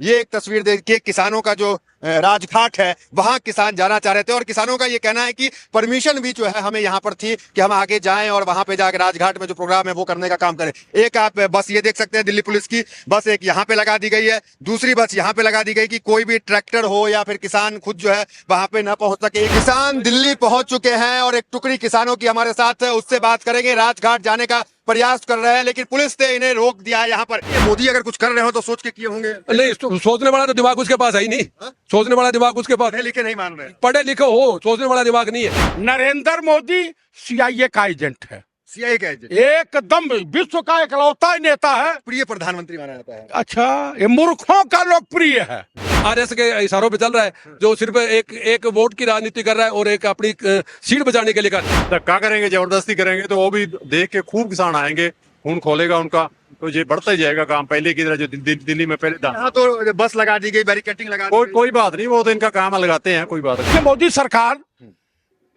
ये एक तस्वीर देखिए, किसानों का जो राजघाट है वहां किसान जाना चाह रहे थे और किसानों का ये कहना है कि परमिशन भी जो है हमें यहाँ पर थी कि हम आगे जाएं और वहां पे जाकर राजघाट में जो प्रोग्राम है वो करने का काम करें। एक आप बस ये देख सकते हैं, दिल्ली पुलिस की बस एक यहाँ पे लगा दी गई है, दूसरी बस यहाँ पे लगा दी गई कि कोई भी ट्रैक्टर हो या फिर किसान खुद जो है वहां पे न पहुंच सके। किसान दिल्ली पहुंच चुके हैं और एक टुकड़ी किसानों की हमारे साथ है, उससे बात करेंगे। राजघाट जाने का प्रयास कर रहे हैं लेकिन पुलिस ने इन्हें रोक दिया है यहाँ पर। ये मोदी अगर कुछ कर रहे हो तो सोच के किए होंगे। नहीं, सोचने वाला तो दिमाग उसके पास है ही नहीं। सोचने वाला दिमाग उसके पास, पढ़े लिखे नहीं मान रहे। पढ़े लिखे हो, सोचने वाला दिमाग नहीं है। नरेंद्र मोदी सीआईए का एजेंट है, सीआईए का एजेंट, एकदम विश्व का इकलौता नेता है। प्रिय प्रधानमंत्री माना जाता है। अच्छा, ये मूर्खों का लोकप्रिय है। आरएस के इशारों पे चल रहा है, जो सिर्फ एक वोट की राजनीति कर रहा है और एक अपनी सीट बचाने के लिए कर रहा है। धक्का करेंगे, जबरदस्ती करेंगे तो वो भी देख के खूब किसान आएंगे, खून खोलेगा उनका, तो ये बढ़ता ही जाएगा काम पहले की तरह जो दिल्ली में पहले था। यहाँ तो बस लगा दी गई, बैरिकेटिंग लगा दी गई। कोई बात नहीं, वो तो इनका काम लगाते हैं, कोई बात नहीं। ये मोदी सरकार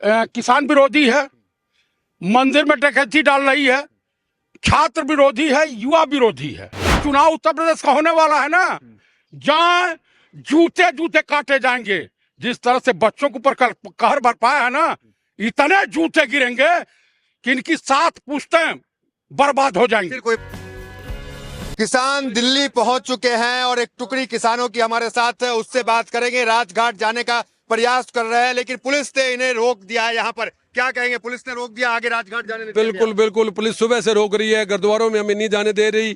किसान विरोधी है, मंदिर में डकैती डाल रही है, छात्र विरोधी है, युवा विरोधी है। चुनाव उत्तर प्रदेश का होने वाला है ना, जहाँ जूते जूते काटे जाएंगे। जिस तरह से बच्चों के ऊपर कहर बरपाया है ना, इतने जूते गिरेंगे कि इनकी 7 पुश्तें बर्बाद हो जाएंगी। फिर कोई किसान दिल्ली पहुंच चुके हैं और एक टुकड़ी किसानों की हमारे साथ है, उससे बात करेंगे। राजघाट जाने का प्रयास कर रहे हैं लेकिन पुलिस ने इन्हें रोक दिया है यहाँ पर। क्या कहेंगे, पुलिस ने रोक दिया, आगे राजघाट जाने नहीं दिया। बिल्कुल बिल्कुल, पुलिस सुबह से रोक रही है, गुरुद्वारों में हमें नहीं जाने दे रही,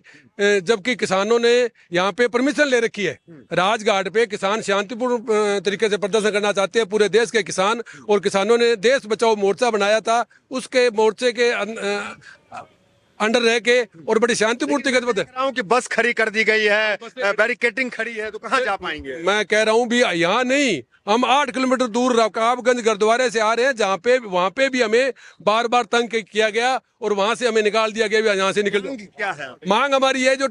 जबकि किसानों ने यहाँ पे परमिशन ले रखी है। राजघाट पे किसान शांतिपूर्ण तरीके से प्रदर्शन करना चाहते हैं, पूरे देश के किसान, और किसानों ने देश बचाओ मोर्चा बनाया था, उसके मोर्चे के अंडर रह के और बड़ी शांतिपूर्ण तरीके से कह रहा हूं कि बस खड़ी कर दी गई है, बैरिकेटिंग खड़ी है, तो कहाँ जा पाएंगे। मैं कह रहा हूँ भी यहाँ नहीं, हम 8 किलोमीटर दूर रकाबगंज गुरुद्वारे से आ रहे हैं, जहाँ पे वहाँ पे भी हमें बार बार तंग किया गया और वहां से हमें निकाल दिया गया, भी यहाँ से निकल। क्या है मांग हमारी है, जो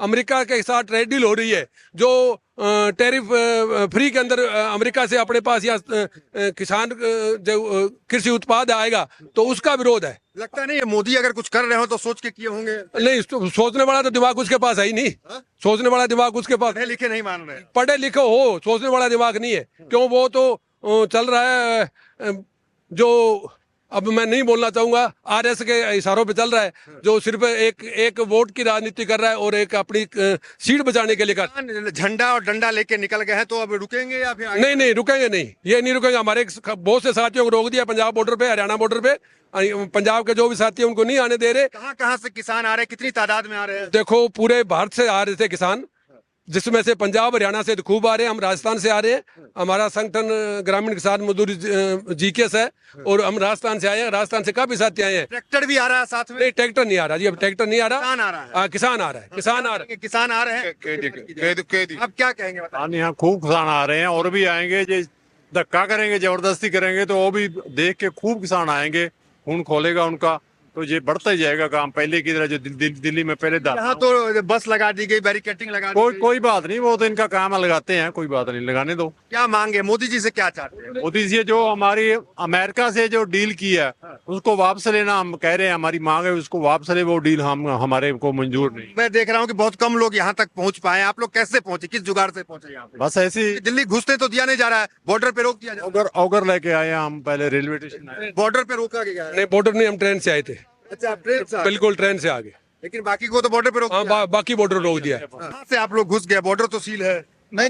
अमेरिका के साथ ट्रेड डील हो रही है, जो टैरिफ फ्री के अंदर अमेरिका से अपने पास या किसान जो कृषि उत्पाद आएगा तो उसका विरोध है। लगता नहीं है मोदी अगर कुछ कर रहे हो तो सोच के किए होंगे। नहीं, सोचने वाला तो दिमाग उसके पास है ही नहीं। सोचने वाला दिमाग उसके पास, पढ़े लिखे नहीं मान रहे। पढ़े लिखे हो, सोचने वाला दिमाग नहीं है। क्यों, वो तो चल रहा है जो, अब मैं नहीं बोलना चाहूंगा, आरएस के इशारों पे चल रहा है, जो सिर्फ एक वोट की राजनीति कर रहा है और एक अपनी सीट बचाने के लिए कर रहा है। झंडा और डंडा लेके निकल गए हैं, तो अब रुकेंगे या फिर नहीं नहीं, रुकेंगे नहीं, ये नहीं रुकेंगे। हमारे बहुत से साथियों को रोक दिया पंजाब बॉर्डर पे, हरियाणा बॉर्डर पे। पंजाब के जो भी साथी हैं उनको नहीं आने दे रहे। कहाँ कहाँ से किसान आ रहे हैं, कितनी तादाद में आ रहे हैं? देखो, पूरे भारत से आ रहे थे किसान, जिसमें से पंजाब हरियाणा से तो खूब आ रहे हैं, हम राजस्थान से आ रहे हैं। हमारा संगठन ग्रामीण किसान मजदूरी जीकेएस है और हम राजस्थान से आए हैं, राजस्थान से काफी साथी आए हैं। ट्रैक्टर भी आ रहा है साथ में? नहीं, ट्रैक्टर नहीं आ रहा जी, अब ट्रैक्टर नहीं आ रहा, किसान आ रहा है। किसान आ रहा है, किसान आ रहा है। किसान आ रहे हैं। अब क्या कहेंगे बताइए। हाँ, यहाँ खूब किसान आ रहे हैं और भी आएंगे। जो धक्का करेंगे, जबरदस्ती करेंगे तो वो भी देख के खूब किसान आएंगे, खून खोलेगा उनका, तो ये बढ़ता ही जाएगा काम पहले की तरह जो दिल्ली में पहले था। यहाँ तो बस लगा दी गई, बैरिकेटिंग लगा दी गई। कोई बात नहीं, वो तो इनका काम लगाते हैं, कोई बात नहीं, लगाने दो। क्या मांगे मोदी जी से, क्या चाहते हैं? मोदी जी जो हमारी अमेरिका से जो डील की है उसको वापस लेना हम कह रहे हैं, हमारी मांग है उसको वापस ले, वो डील हमारे को मंजूर नहीं। मैं देख रहा हूँ कि बहुत कम लोग यहाँ तक पहुँच पाए। आप लोग कैसे पहुँचे, किस जुगाड़ से पहुँचे यहाँ पे? बस ऐसे ही दिल्ली घुसने तो दिया नहीं जा रहा है, बॉर्डर पे रोक दिया जा रहा औगर लेके आए हैं हम, पहले रेलवे स्टेशन आए। है। बॉर्डर पे रोका गया है। नहीं, बॉर्डर नहीं, हम ट्रेन से आए थे। अच्छा, आप ट्रेन से आ गए। बिल्कुल ट्रेन से आ गए। लेकिन बाकी को तो बॉर्डर पे रोक हाँ, दिया। बाकी बॉर्डर रोक दिया है। कहाँ से आप लोग घुस गए, बॉर्डर तो सील है। नहीं,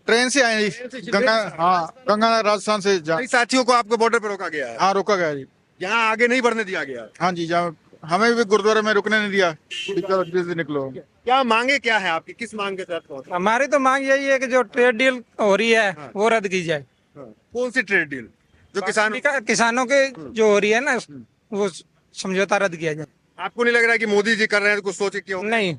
ट्रेन से आए जी, गंगा, हाँ गंगा राजस्थान से कई साथियों को आपको बॉर्डर पे रोका गया है। हाँ रोका गया जी। यहाँ आगे नहीं बढ़ने दिया गया। हाँ जी, जहाँ हमें भी गुरुद्वारे में रुकने नहीं दिया, से निकलो। क्या मांगे, क्या है आपकी, किस मांग के साथ पहुंचे? हमारी तो मांग यही है कि जो ट्रेड डील हो रही है वो रद्द की जाए। कौन सी ट्रेड डील जो किसानों के जो हो रही है ना, वो समझौता रद्द किया जाए। आपको नहीं लग रहा है कि मोदी जी कर रहे हैं तो कुछ सोच के क्यों? नहीं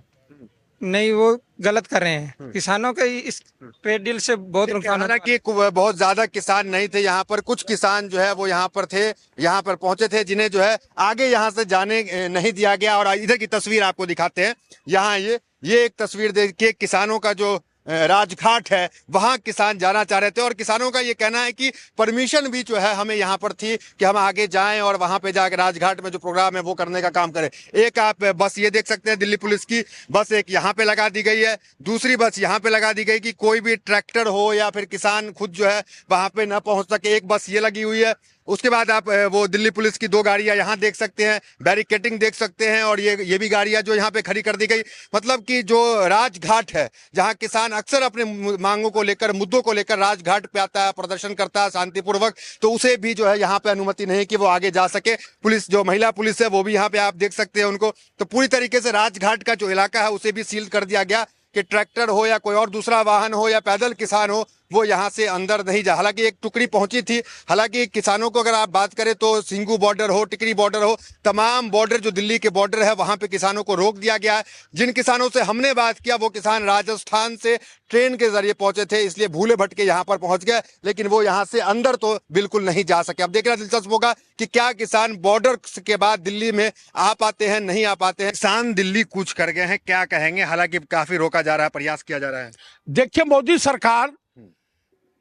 नहीं, वो गलत कर रहे हैं। किसानों के इस ट्रेड डील से बहुत नुकसान होता है। हालांकि बहुत ज्यादा किसान नहीं थे यहाँ पर, कुछ किसान जो है वो यहाँ पर थे, यहाँ पर पहुंचे थे, जिन्हें जो है आगे यहाँ से जाने नहीं दिया गया। और इधर की तस्वीर आपको दिखाते हैं। यहाँ ये एक तस्वीर देखिए, किसानों का जो राजघाट है वहां किसान जाना चाह रहे थे और किसानों का ये कहना है कि परमिशन भी जो है हमें यहाँ पर थी कि हम आगे जाएं और वहां पे जाकर राजघाट में जो प्रोग्राम है वो करने का काम करें। एक आप बस ये देख सकते हैं, दिल्ली पुलिस की बस एक यहाँ पे लगा दी गई है, दूसरी बस यहाँ पे लगा दी गई कि कोई भी ट्रैक्टर हो या फिर किसान खुद जो है वहां पे न पहुंच सके। एक बस ये लगी हुई है। उसके बाद आप वो दिल्ली पुलिस की 2 गाड़ियां यहाँ देख सकते हैं, बैरिकेटिंग देख सकते हैं और ये भी गाड़ियां जो यहाँ पे खड़ी कर दी गई। मतलब कि जो राजघाट है जहां किसान अक्सर अपने मांगों को लेकर, मुद्दों को लेकर राजघाट पे आता है, प्रदर्शन करता है शांतिपूर्वक, तो उसे भी जो है यहाँ पे अनुमति नहीं कि वो आगे जा सके। पुलिस, जो महिला पुलिस है वो भी यहाँ पे आप देख सकते हैं उनको। तो पूरी तरीके से राजघाट का जो इलाका है उसे भी सील कर दिया गया कि ट्रैक्टर हो या कोई और दूसरा वाहन हो या पैदल किसान हो वो यहाँ से अंदर नहीं जा। हालांकि एक टुकड़ी पहुंची थी, हालांकि किसानों को अगर आप बात करें तो सिंगू बॉर्डर हो, टिकरी बॉर्डर हो, तमाम बॉर्डर जो दिल्ली के बॉर्डर है वहां पे किसानों को रोक दिया गया है। जिन किसानों से हमने बात किया वो किसान राजस्थान से ट्रेन के जरिए पहुंचे थे, इसलिए भूले भटके यहाँ पर पहुंच गए, लेकिन वो यहाँ से अंदर तो बिल्कुल नहीं जा सके। अब देखना दिलचस्प होगा कि क्या किसान बॉर्डर के बाद दिल्ली में आ पाते हैं, नहीं आ पाते हैं। किसान दिल्ली कूच कर गए हैं, क्या कहेंगे? हालांकि काफी रोका जा रहा है, प्रयास किया जा रहा है। देखिए, मोदी सरकार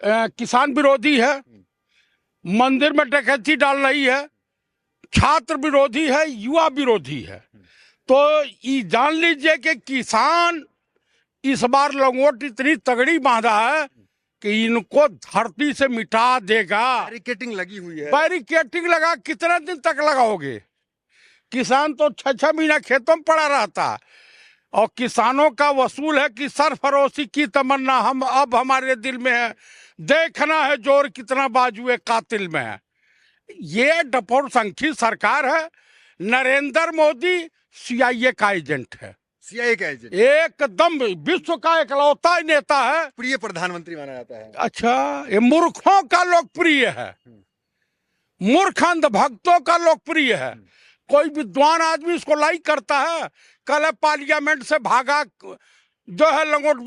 किसान विरोधी है, मंदिर में डकैती डाल रही है, छात्र विरोधी है, युवा विरोधी है। तो ये जान लीजिए कि किसान इस बार लंगोट इतनी तगड़ी बांधा है कि इनको धरती से मिटा देगा। बैरिकेटिंग लगी हुई है। बैरिकेटिंग लगा, कितने दिन तक लगाओगे? किसान तो 6-6 महीना खेतों में पड़ा रहता और किसानों का वसूल है कि सरफरोशी की तमन्ना हम अब हमारे दिल में है, देखना है जोर कितना बाजुए कातिल में है। ये डपोरसंखी सरकार है। नरेंद्र मोदी CIA का एजेंट है, CIA का एजेंट, एकदम विश्व का इकलौता नेता है, प्रिय प्रधानमंत्री माना जाता है। अच्छा, ये मूर्खों का लोकप्रिय है, मूर्ख अंधभक्तों का लोकप्रिय है। कोई विद्वान आदमी इसको लाइक करता है। कल पार्लियामेंट से भागा जो है लंगोट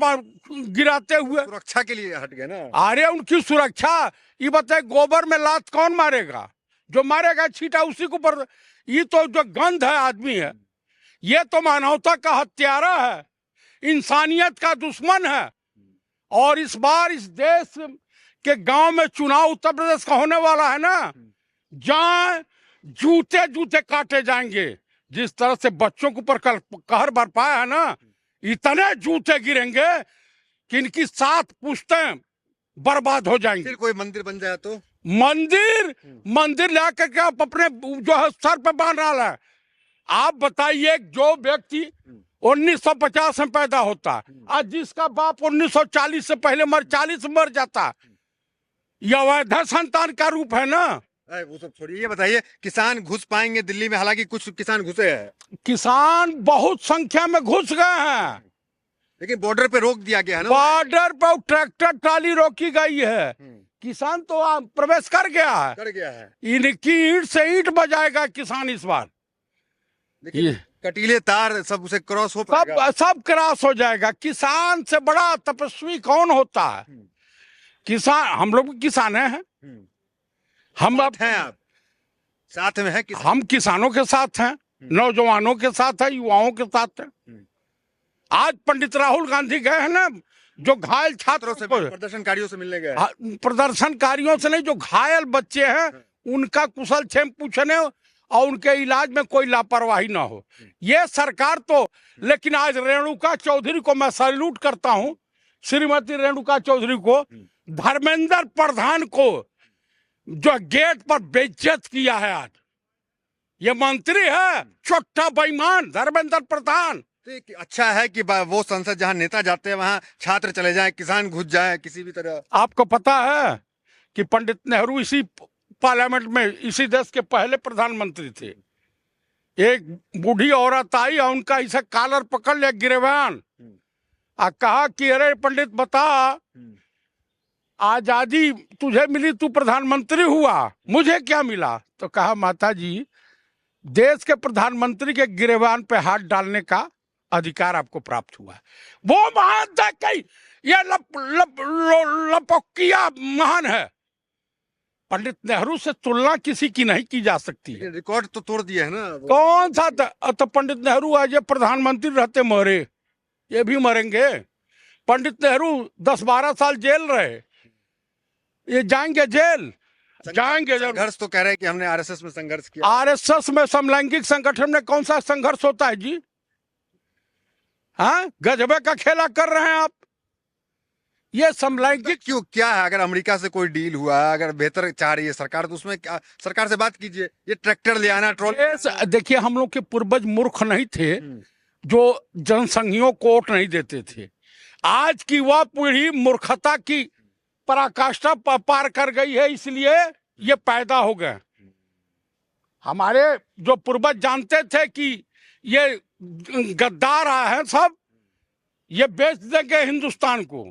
गिराते हुए, सुरक्षा के लिए हट गए ना। अरे उनकी सुरक्षा, ये बताए गोबर में लात कौन मारेगा? जो मारेगा छीटा उसी को पर। ये तो जो गंध है आदमी है, ये तो मानवता का हत्यारा है, इंसानियत का दुश्मन है। और इस बार इस देश के गांव में चुनाव उत्तर प्रदेश का होने वाला है ना, जहां जूते जूते काटे जाएंगे। जिस तरह से बच्चों के ऊपर कहर बरपाया है ना, इतने जूते गिरेंगे कि इनकी 7 पुश्तें बर्बाद हो जाएंगी। फिर कोई मंदिर बन जाए तो मंदिर लाकर के आप अपने जो है सर पे बांध रहा है। आप बताइए, जो व्यक्ति 1950 में पैदा होता, आज जिसका बाप 1940 से पहले 40 में मर जाता, यह अवैध संतान का रूप है ना। वो सब छोड़िए, ये बताइए किसान घुस पाएंगे दिल्ली में? हालांकि कुछ किसान घुसे हैं, किसान बहुत संख्या में घुस गए हैं, लेकिन बॉर्डर पे रोक दिया गया है ना। बॉर्डर पर ट्रैक्टर ट्राली रोकी गई है, किसान तो प्रवेश कर गया है। इनकी ईंट से ईंट बजाएगा किसान इस बार। लेकिन कटीले तार सब उसे क्रॉस हो पाएगा, सब क्रॉस हो जाएगा। किसान से बड़ा तपस्वी कौन होता है? किसान, हम लोग किसान हैं, हम आप साथ में हैं, हम किसानों के साथ हैं, नौजवानों के साथ हैं, युवाओं के साथ हैं। आज पंडित राहुल गांधी गए हैं ना, जो घायल छात्रों से, प्रदर्शनकारियों से मिलने गए। प्रदर्शनकारियों से नहीं, जो घायल बच्चे हैं उनका कुशल क्षेम पूछने और उनके इलाज में कोई लापरवाही ना हो। ये सरकार तो, लेकिन आज रेणुका चौधरी को मैं सैल्यूट करता हूं, श्रीमती रेणुका चौधरी को, धर्मेंद्र प्रधान को जो गेट पर बेइज्जत किया है। आज ये मंत्री है, छोटा बेईमान धर्मेंद्र प्रधान। अच्छा है कि वो संसद जहां नेता जाते हैं वहां छात्र चले जाएं, किसान घुस जाएं किसी भी तरह। आपको पता है कि पंडित नेहरू इसी पार्लियामेंट में, इसी देश के पहले प्रधानमंत्री थे। एक बूढ़ी औरत आई और उनका इसे कॉलर पकड़ लिया, गिरवान, और कहा कि अरे पंडित बता, आजादी तुझे मिली, तू प्रधानमंत्री हुआ, मुझे क्या मिला? तो कहा माता जी, देश के प्रधानमंत्री के गिरेबान पे हाथ डालने का अधिकार आपको प्राप्त हुआ। वो महान था कई, ये लपकिया महान है। पंडित नेहरू से तुलना किसी की नहीं की जा सकती है। रिकॉर्ड तो तोड़ दिया है ना। कौन सा तो पंडित नेहरू आज प्रधानमंत्री रहते मरे, ये भी मरेंगे। पंडित नेहरू 10-12 साल जेल रहे, ये जाएंगे जेल, जाएंगे जरूर। संघर्ष तो कह रहे हैं कि हमने आरएसएस में संघर्ष किया। आरएसएस में समलैंगिक संगठन में कौन सा संघर्ष होता है जी? हाँ, गजबे का खेला कर रहे हैं आप। ये समलैंगिक क्यों, क्या है? अगर अमेरिका से कोई डील हुआ, अगर बेहतर चाह रही है सरकार, तो उसमें क्या, सरकार से बात कीजिए। ये ट्रैक्टर ले आना, ट्रॉली। देखिए, हम लोग के पूर्वज मूर्ख नहीं थे जो जनसंघियों को वोट नहीं देते थे। आज की वह पीढ़ी मूर्खता की पराकाष्ठा पार कर गई है, इसलिए ये पैदा हो गए। हमारे जो पूर्वज जानते थे कि ये गद्दार हैं सब, ये बेच देंगे हिंदुस्तान को।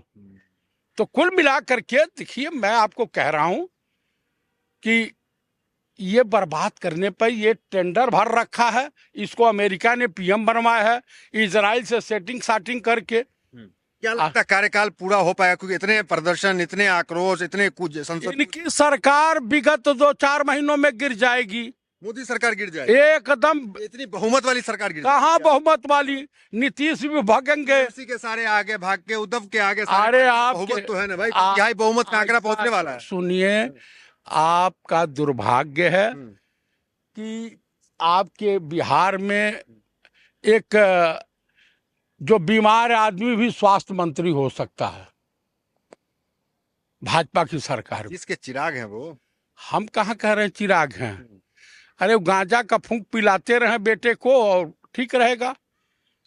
तो कुल मिलाकर के देखिए, मैं आपको कह रहा हूं कि ये बर्बाद करने पर ये टेंडर भर रखा है, इसको अमेरिका ने पीएम बनवाया है, इजराइल से सेटिंग करके। क्या लगता है कार्यकाल पूरा हो पाएगा? क्योंकि इतने प्रदर्शन, इतने आक्रोश, इतने कुछ संसद, इनकी सरकार विगत 2-4 महीनों में गिर जाएगी। मोदी सरकार गिर जाएगी एकदम। इतनी बहुमत वाली सरकार गिर कहाँ बहुमत वाली? नीतीश भी भागेंगे, उसी के सारे आगे भाग के, उद्धव के आगे अरे आप बहुमत तो है ना भाई, यही बहुमत का आंकड़ा पहुंचने वाला है। सुनिए, आपका दुर्भाग्य है कि आपके बिहार में एक जो बीमार आदमी भी स्वास्थ्य मंत्री हो सकता है, भाजपा की सरकार में। जिसके चिराग हैं वो। हम कहाँ कह रहे हैं चिराग हैं? अरे गांजा का फूंक पिलाते रहे बेटे को और ठीक रहेगा।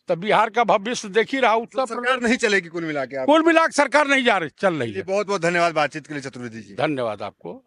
तो बिहार का भविष्य देख ही रहा। उत्तर सरकार नहीं चलेगी कुल मिला के। कुल मिला के सरकार नहीं जा रही, चल रही है। बहुत बहुत धन्यवाद बातचीत के लिए चतुर्वेदी जी। धन्यवाद आपको।